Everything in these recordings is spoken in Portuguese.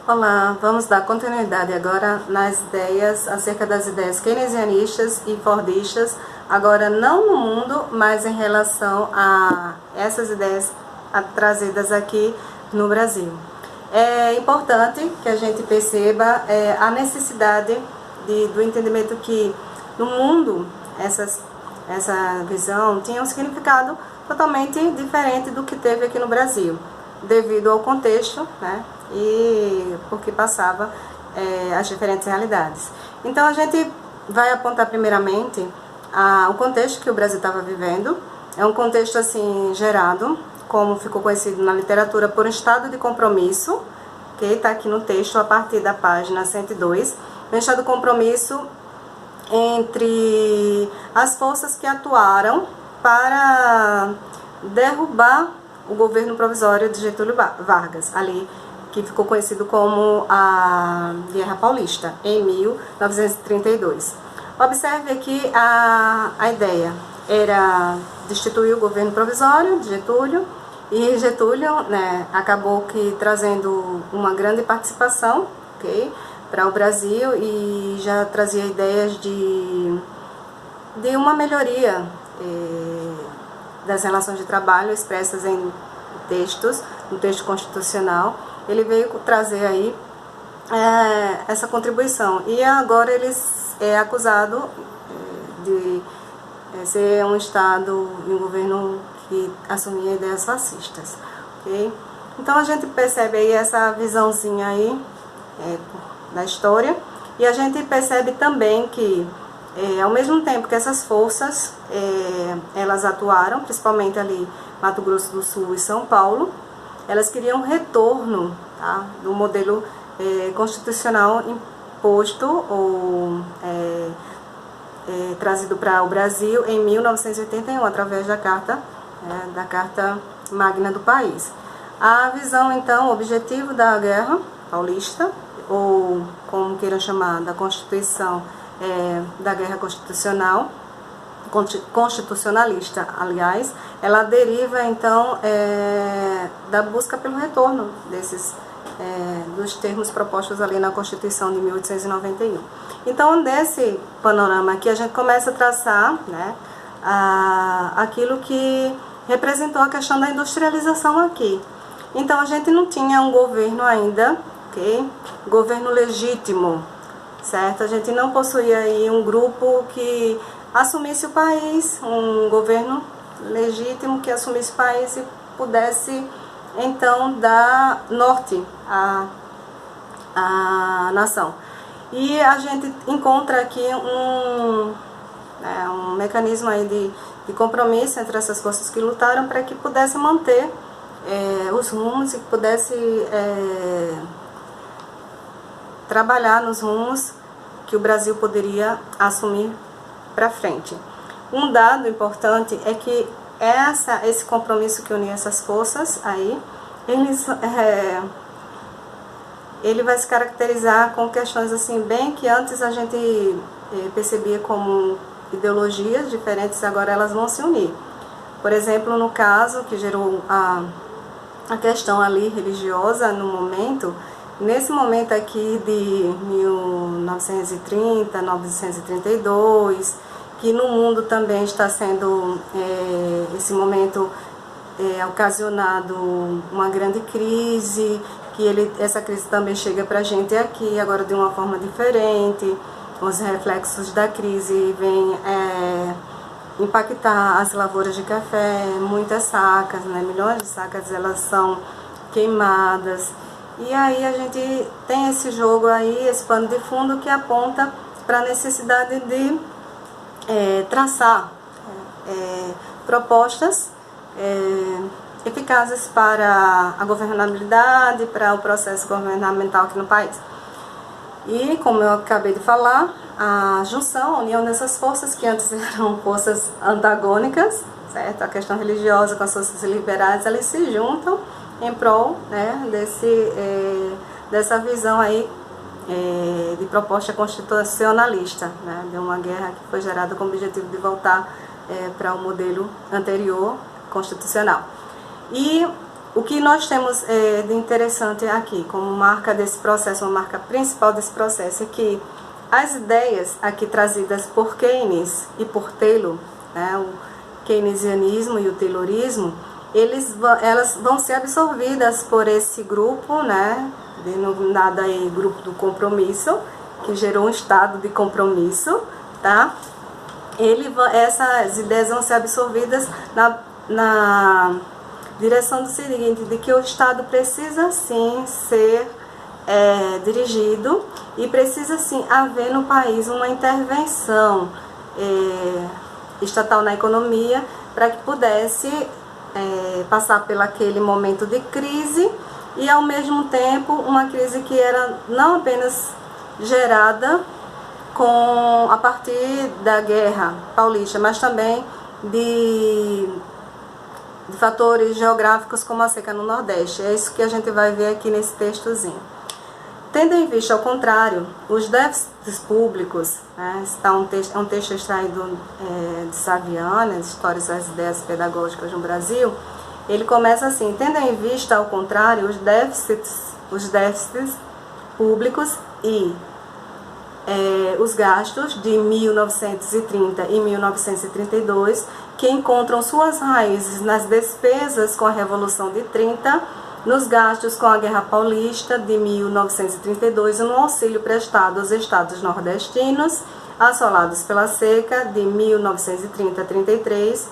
Olá, vamos dar continuidade agora nas ideias, acerca das ideias keynesianistas e fordistas, agora não no mundo, mas em relação a essas ideias trazidas aqui no Brasil. É importante que a gente perceba a necessidade do entendimento que no mundo essa visão tinha um significado totalmente diferente do que teve aqui no Brasil, devido ao contexto, né, e porque passava as diferentes realidades. Então a gente vai apontar primeiramente o contexto que o Brasil estava vivendo. É um contexto assim gerado, como ficou conhecido na literatura, por um estado de compromisso, que está aqui no texto a partir da página 102, um estado de compromisso entre as forças que atuaram para derrubar o governo provisório de Getúlio Vargas, ali que ficou conhecido como a Guerra Paulista, em 1932. Observe aqui a ideia era destituir o governo provisório de Getúlio, e Getúlio, né, acabou que trazendo uma grande participação, okay, para o Brasil, e já trazia ideias de uma melhoria das relações de trabalho expressas em textos, no texto constitucional. Ele veio trazer aí essa contribuição, e agora ele é acusado de ser um Estado e um governo que assumia ideias fascistas, ok? Então a gente percebe aí essa visãozinha aí da história, e a gente percebe também que ao mesmo tempo que essas forças elas atuaram, principalmente ali Mato Grosso do Sul e São Paulo, elas queriam retorno, tá, do modelo constitucional imposto ou trazido para o Brasil em 1981, através da Carta Magna do país. A visão, então, o objetivo da Guerra Paulista, ou como queiram chamar, da Constituição, da Guerra Constitucionalista, aliás, ela deriva, então, da busca pelo retorno dos termos propostos ali na Constituição de 1891. Então, desse panorama aqui, a gente começa a traçar, né, aquilo que representou a questão da industrialização aqui. Então, a gente não tinha um governo ainda, ok? Governo legítimo, certo? A gente não possuía aí um grupo que assumisse o país, um governo legítimo que assumisse o país e pudesse, então, dar norte à nação. E a gente encontra aqui um mecanismo aí de compromisso entre essas forças que lutaram para que pudesse manter os rumos e que pudesse trabalhar nos rumos que o Brasil poderia assumir para frente. Um dado importante é que esse compromisso que unia essas forças aí, ele vai se caracterizar com questões assim, bem que antes a gente percebia como ideologias diferentes, agora elas vão se unir. Por exemplo, no caso que gerou a questão ali religiosa no momento, nesse momento aqui de 1930, 1932, que no mundo também está sendo esse momento ocasionado uma grande crise, que essa crise também chega para a gente aqui, agora de uma forma diferente. Os reflexos da crise vêm impactar as lavouras de café, muitas sacas, né? Milhões de sacas elas são queimadas. E aí a gente tem esse jogo aí, esse pano de fundo que aponta para a necessidade de traçar propostas eficazes para a governabilidade, para o processo governamental aqui no país. E, como eu acabei de falar, a junção, a união dessas forças que antes eram forças antagônicas, certo? A questão religiosa com as forças liberais, elas se juntam em prol, né, dessa visão aí de proposta constitucionalista, né, de uma guerra que foi gerada com o objetivo de voltar para o modelo anterior constitucional. E O que nós temos de interessante aqui, como marca desse processo, uma marca principal desse processo, é que as ideias aqui trazidas por Keynes e por Taylor, né, o keynesianismo e o taylorismo, elas vão ser absorvidas por esse grupo, né, denominado aí grupo do compromisso, que gerou um estado de compromisso, tá? Essas ideias vão ser absorvidas na direção do seguinte, de que o Estado precisa sim ser dirigido e precisa sim haver no país uma intervenção estatal na economia para que pudesse passar pelo aquele momento de crise e ao mesmo tempo uma crise que era não apenas gerada a partir da Guerra Paulista, mas também de fatores geográficos como a seca no Nordeste. É isso que a gente vai ver aqui nesse textozinho. Tendo em vista, ao contrário, os déficits públicos, né, é um texto extraído de Saviano, Histórias das Ideias Pedagógicas no Brasil. Ele começa assim: tendo em vista, ao contrário, os déficits públicos e os gastos de 1930 e 1932, que encontram suas raízes nas despesas com a Revolução de 30, nos gastos com a Guerra Paulista de 1932 e no auxílio prestado aos estados nordestinos assolados pela seca de 1930 a 33.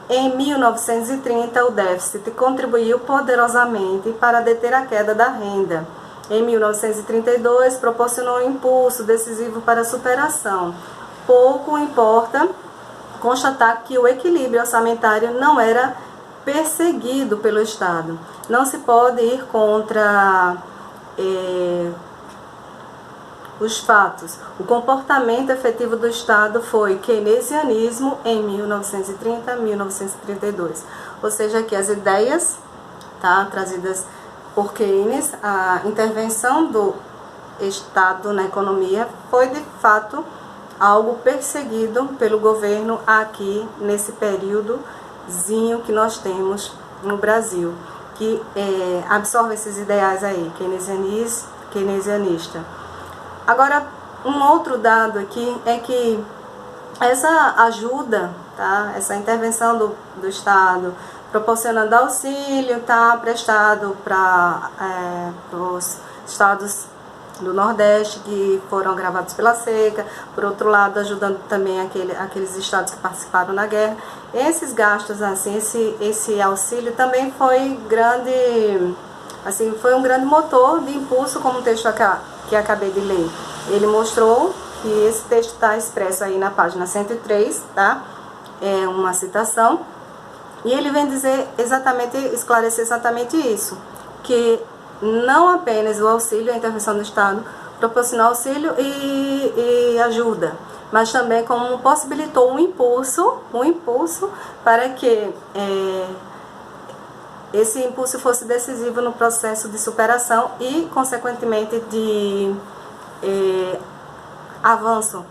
Em 1930, o déficit contribuiu poderosamente para deter a queda da renda. Em 1932, proporcionou um impulso decisivo para a superação. Pouco importa constatar que o equilíbrio orçamentário não era perseguido pelo Estado. Não se pode ir contra os fatos. O comportamento efetivo do Estado foi keynesianismo em 1930 a 1932. Ou seja, que as ideias trazidas por Keynes, a intervenção do Estado na economia foi de fato algo perseguido pelo governo aqui nesse períodozinho que nós temos no Brasil, que absorve esses ideais aí, keynesianista. Agora, um outro dado aqui é que essa ajuda, essa intervenção do Estado, proporcionando auxílio, prestado para os estados do Nordeste que foram agravados pela seca, por outro lado ajudando também aqueles estados que participaram da guerra. Esses gastos, assim, esse auxílio também foi grande, assim, foi um grande motor de impulso, como o texto que acabei de ler. Ele mostrou que esse texto está expresso aí na página 103, tá? É uma citação. E ele vem esclarecer exatamente isso, que não apenas o auxílio, a intervenção do Estado, proporcionou auxílio e ajuda, mas também como possibilitou um impulso para que esse impulso fosse decisivo no processo de superação e, consequentemente, de avanço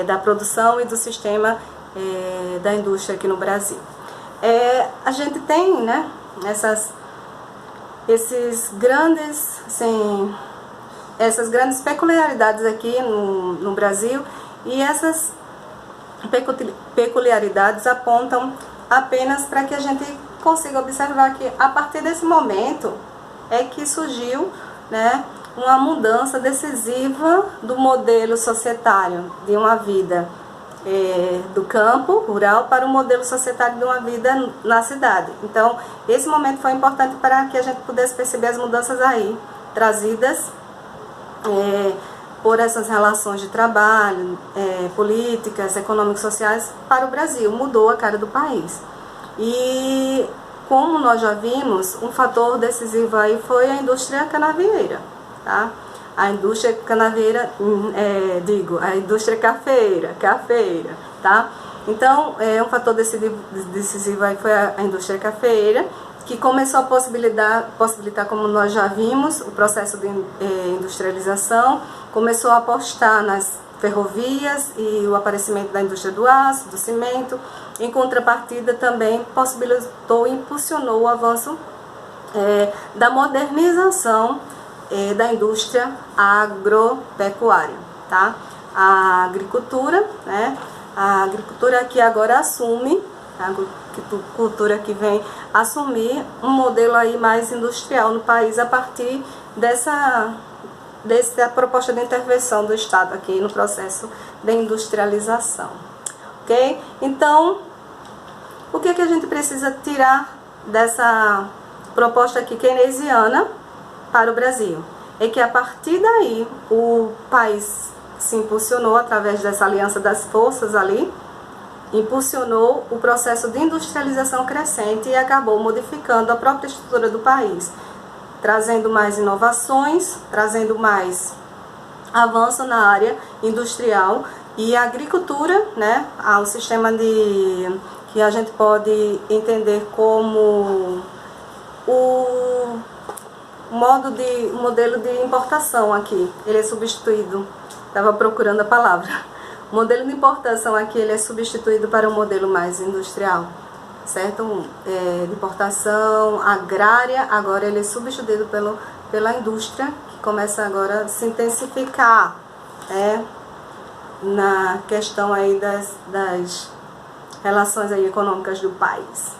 da produção e do sistema da indústria aqui no Brasil. A gente tem, né, essas grandes peculiaridades aqui no Brasil, e essas peculiaridades apontam apenas para que a gente consiga observar que a partir desse momento é que surgiu, né, uma mudança decisiva do modelo societário de uma vida do campo rural para o modelo societário de uma vida na cidade. Então, esse momento foi importante para que a gente pudesse perceber as mudanças aí, trazidas por essas relações de trabalho, políticas, econômicas, sociais para o Brasil. Mudou a cara do país. E, como nós já vimos, um fator decisivo aí foi a indústria canavieira, tá? A indústria canavieira, a indústria cafeira, tá? Então, um fator decisivo aí foi a indústria cafeira, que começou a possibilitar, como nós já vimos, o processo de industrialização, começou a apostar nas ferrovias e o aparecimento da indústria do aço, do cimento. Em contrapartida, também possibilitou e impulsionou o avanço da modernização da indústria agropecuária, tá? A agricultura, né? A agricultura que agora assume, a agricultura que vem assumir um modelo aí mais industrial no país a partir dessa proposta de intervenção do Estado aqui no processo de industrialização, ok? Então, o que a gente precisa tirar dessa proposta aqui keynesiana para o Brasil? É que a partir daí o país se impulsionou através dessa aliança das forças ali, impulsionou o processo de industrialização crescente e acabou modificando a própria estrutura do país, trazendo mais inovações, trazendo mais avanço na área industrial e a agricultura, né? Há um sistema que a gente pode entender como o modelo de importação aqui. Ele é substituído, estava procurando a palavra. O modelo de importação aqui ele é substituído para um modelo mais industrial, certo? De importação agrária, agora ele é substituído pela indústria, que começa agora a se intensificar na questão aí das relações aí econômicas do país.